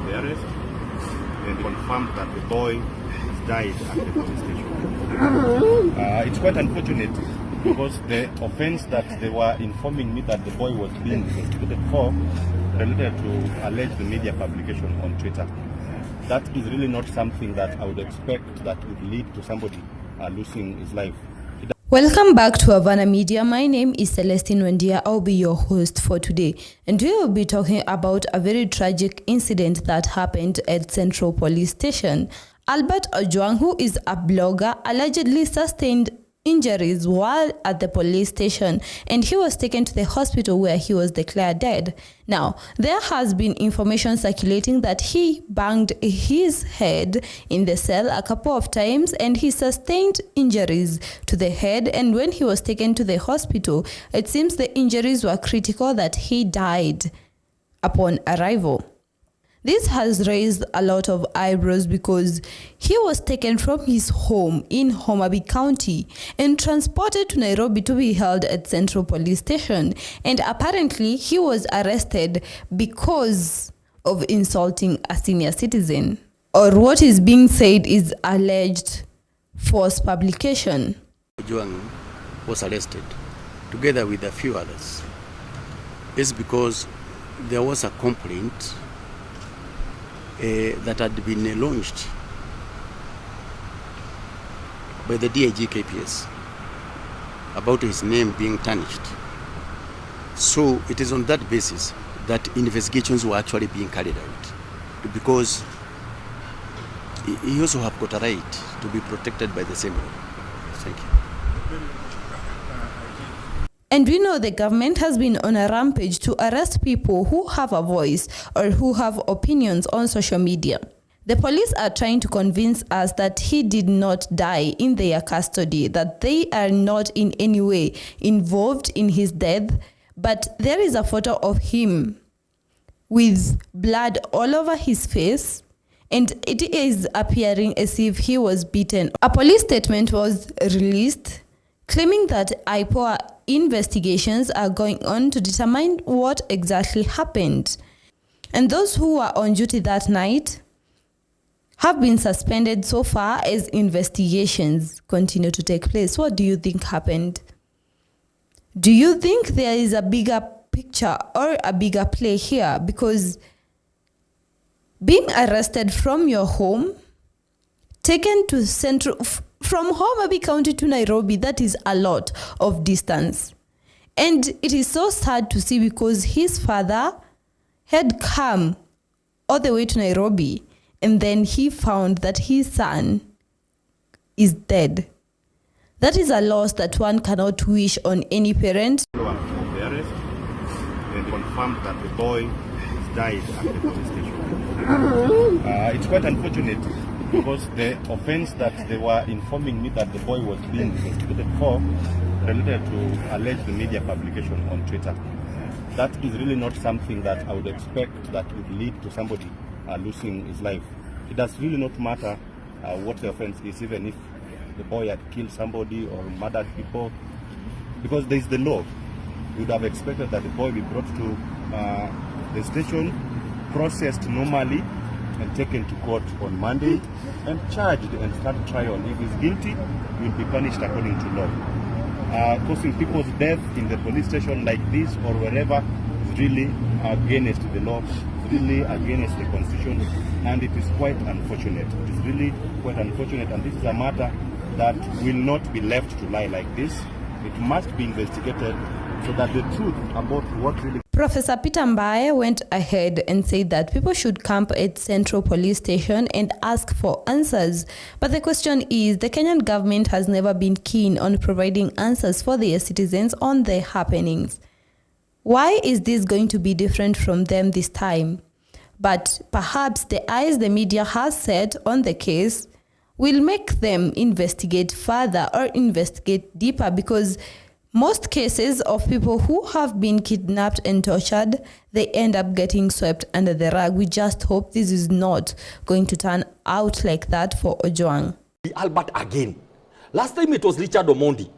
the arrest and confirmed that the boy died at the police station. It's quite unfortunate because the offense that they were informing me that the boy was being investigated for related to alleged media publication on Twitter. That is really not something that I would expect that would lead to somebody losing his life. Welcome back to Havana Media. My name is Celestine Wendia. I'll be your host for today. And we will be talking about a very tragic incident that happened at Central Police Station. Albert Ojwang, who is a blogger, allegedly sustained injuries while at the police station, and he was taken to the hospital where he was declared dead. Now, there has been information circulating that he banged his head in the cell a couple of times and he sustained injuries to the head, and when he was taken to the hospital, it seems the injuries were critical that he died upon arrival. This has raised a lot of eyebrows because he was taken from his home in Homa Bay County and transported to Nairobi to be held at Central Police Station. And apparently he was arrested because of insulting a senior citizen, or what is being said is alleged false publication. Ojwang was arrested together with a few others. It's because there was a complaint that had been launched by the DIG KPS about his name being tarnished. So it is on that basis that investigations were actually being carried out, because he also have got a right to be protected by the same law. Thank you. And we know the government has been on a rampage to arrest people who have a voice or who have opinions on social media. The police are trying to convince us that he did not die in their custody, that they are not in any way involved in his death, but there is a photo of him with blood all over his face, and it is appearing as if he was beaten. A police statement was released claiming that IPOA investigations are going on to determine what exactly happened. And those who were on duty that night have been suspended so far as investigations continue to take place. What do you think happened? Do you think there is a bigger picture or a bigger play here? Because being arrested from your home, taken to from Homa Bay County to Nairobi, that is a lot of distance. And it is so sad to see because his father had come all the way to Nairobi and then he found that his son is dead. That is a loss that one cannot wish on any parent. The arrest and confirmed that the boy died at the police station. It's quite unfortunate because the offense that they were informing me that the boy was being investigated for related to alleged media publication on Twitter. That is really not something that I would expect that would lead to somebody losing his life. It does really not matter what the offense is, even if the boy had killed somebody or murdered people, because there is the law. You would have expected that the boy be brought to the station, processed normally, and taken to court on Monday and charged and start trial. If he's guilty, he will be punished according to law. Causing people's death in the police station like this or wherever is really against the law, it's really against the constitution, and it is quite unfortunate. It is really quite unfortunate, and this is a matter that will not be left to lie like this. It must be investigated so that the truth about what really... Professor Peter Mbaye went ahead and said that people should camp at Central Police Station and ask for answers. But the question is, the Kenyan government has never been keen on providing answers for their citizens on the happenings. Why is this going to be different from them this time? But perhaps the eyes the media has set on the case will make them investigate further or investigate deeper, because most cases of people who have been kidnapped and tortured, they end up getting swept under the rug. We just hope this is not going to turn out like that for Ojwang. Albert again. Last time it was Richard Lemond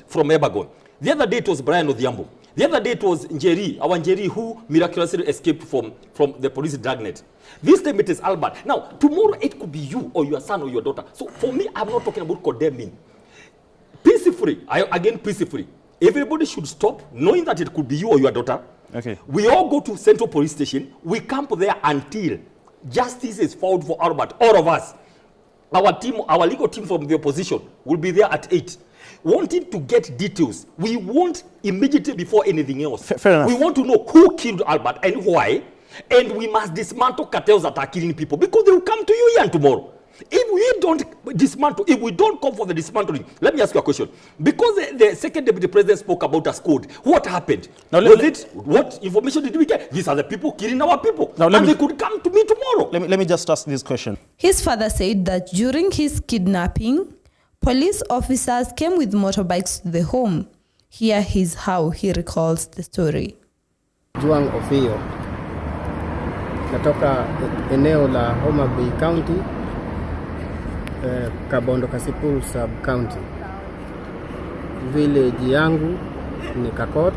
from Ebagon. The other day it was Brian Odhiambo. The other day it was Njeri, our Njeri, who miraculously escaped from the police dragnet. This time it is Albert. Now, tomorrow it could be you or your son or your daughter. So for me, I'm not talking about condemning. Peacefully, peacefully. Everybody should stop, knowing that it could be you or your daughter. Okay. We all go to Central Police Station. We camp there until justice is found for Albert, all of us. Our legal team from the opposition will be there at 8. Wanting to get details. We want immediately before anything else. Fair enough. We want to know who killed Albert and why. And we must dismantle cartels that are killing people, because they will come to you here tomorrow. If we don't dismantle, if we don't come for the dismantling, let me ask you a question. Because the second deputy president spoke about a squad, what happened? Now, what information did we get? These are the people killing our people. Now, they could come to me tomorrow. Let me just ask this question. His father said that during his kidnapping, police officers came with motorbikes to the home. Here is how he recalls the story. Ojwang Ofio, natoka eneo la Homa Bay County, Kabondo Kasipul Sub County. Village yangu ni Kakot,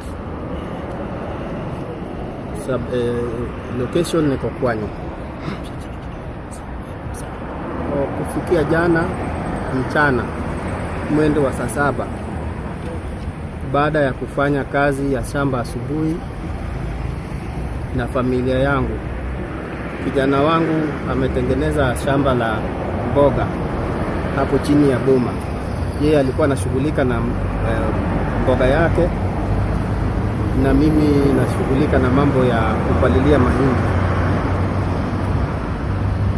sub location ni Kokwani. Kufikia jana mchana mwendo wa saa 7, baada ya kufanya kazi ya shamba asubuhi na familia yangu, kijana wangu ametengeneza shamba la mboga hapo chini ya boma. Yeye alikuwa anashughulika na mboga yake, na mimi nashughulika na mambo ya kupalilia mahindi.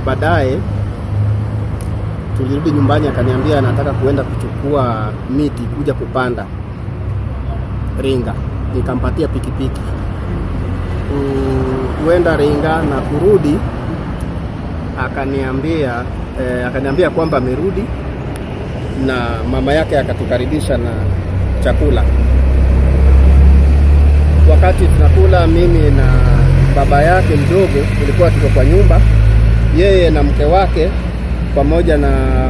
Baadaye tulirudi nyumbani, akaniambia anataka kuenda kuchukua miti kuja kupanda Ringa. Nikampatia pikipiki kuenda Ringa na kurudi, akaniambia kwamba amerudi, na mama yake akatukaribisha na chakula. Wakati tunakula, mimi na baba yake mdogo tulikuwa tuko kwa nyumba, yeye na mke wake pamoja na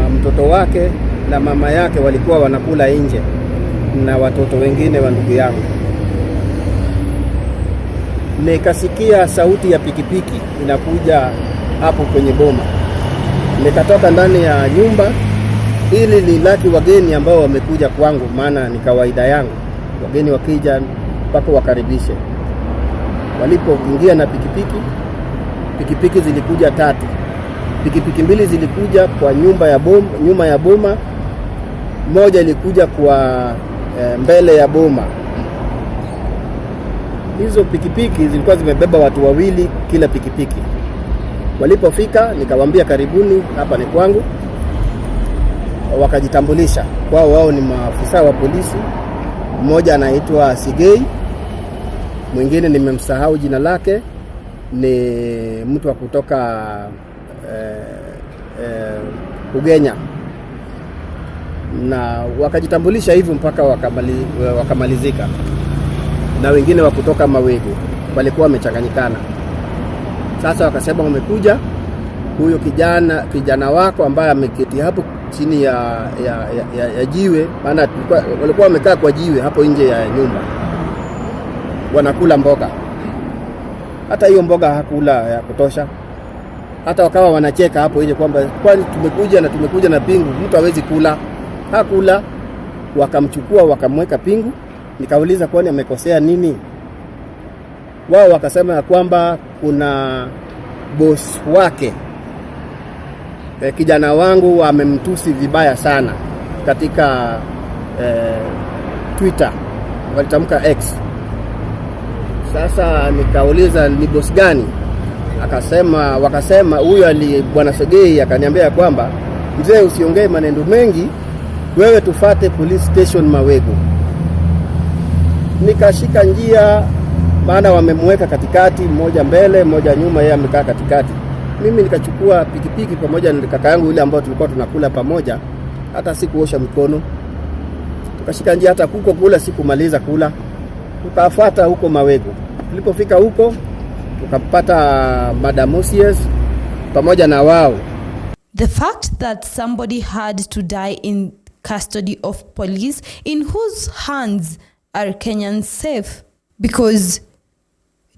mtoto wake na mama yake walikuwa wanakula nje na watoto wengine wa ndugu yangu. Nikasikia sauti ya pikipiki inakuja hapo kwenye boma. Nikatoka ndani ya nyumba ili nilaki wageni ambao wamekuja kwangu, maana ni kawaida yangu wageni wakija mpaka wakaribishe. Walipoingia na pikipiki zilikuja 3. Pikipiki 2 zilikuja kwa nyuma ya boma, moja ilikuja kwa mbele ya boma. Hizo pikipiki zilikuwa zimebeba watu 2 kila pikipiki. Walipofika nikawaambia karibuni, hapa ni kwangu. Wakajitambulisha wao ni maafisa wa polisi. Mmoja anaitwa Sigei, mwingine nimemsahau jina lake, ni mtu wa kutoka Ugenya. Na wakajitambulisha hivyo mpaka wakamalizika. Na wengine wa kutoka Mawego walikuwa wamechanganyikana. Sasa wakasema wamekuja, huyo kijana wako ambaye ameketi hapo chini ya jiwe, maana walikuwa wamekaa kwa jiwe hapo nje ya nyumba, wanakula mboga. Hata hiyo mboga hakula ya kutosha. Hata wakawa wanacheka hapo nje kwamba kwani tumekuja na pingu, mtu hawezi kula. Hakula. Wakamchukua wakamweka pingu. Nikauliza kwani amekosea nini? Wao wakasema ya kwamba kuna boss wake, kijana wangu amemtusi vibaya sana katika Twitter, walitamka X. Sasa nikauliza ni boss gani? Wakasema huyo bwana Segei. Akaniambia kwamba mzee, usiongee maneno mengi, wewe tufate police station Mawego. Nikashika njia, maana wamemweka katikati, mmoja mbele mmoja nyuma, yeye amekaa katikati. Mimi nikachukua pikipiki pamoja na kaka yangu yule ambao tulikuwa tunakula pamoja, hata sikuosha mikono. Tukashika njia, hata kuko kula sikumaliza kula, tukafuata huko Mawego. Tulipofika huko tukapata Madam Osies pamoja na wao. The fact that somebody had to die in custody of police in whose hands are Kenyans safe? Because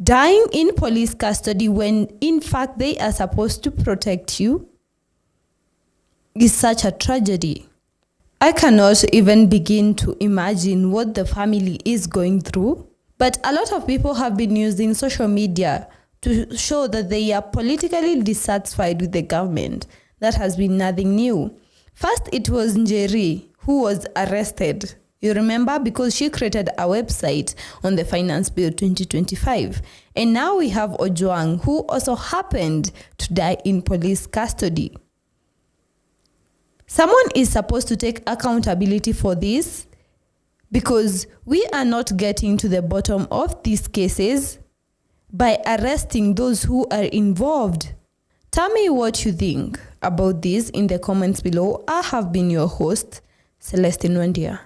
dying in police custody when in fact they are supposed to protect you is such a tragedy. I cannot even begin to imagine what the family is going through. But a lot of people have been using social media to show that they are politically dissatisfied with the government. That has been nothing new. First, it was Njeri who was arrested. You remember? Because she created a website on the Finance Bill 2025. And now we have Ojwang, who also happened to die in police custody. Someone is supposed to take accountability for this, because we are not getting to the bottom of these cases by arresting those who are involved. Tell me what you think about this in the comments below. I have been your host, Celestine Wandia.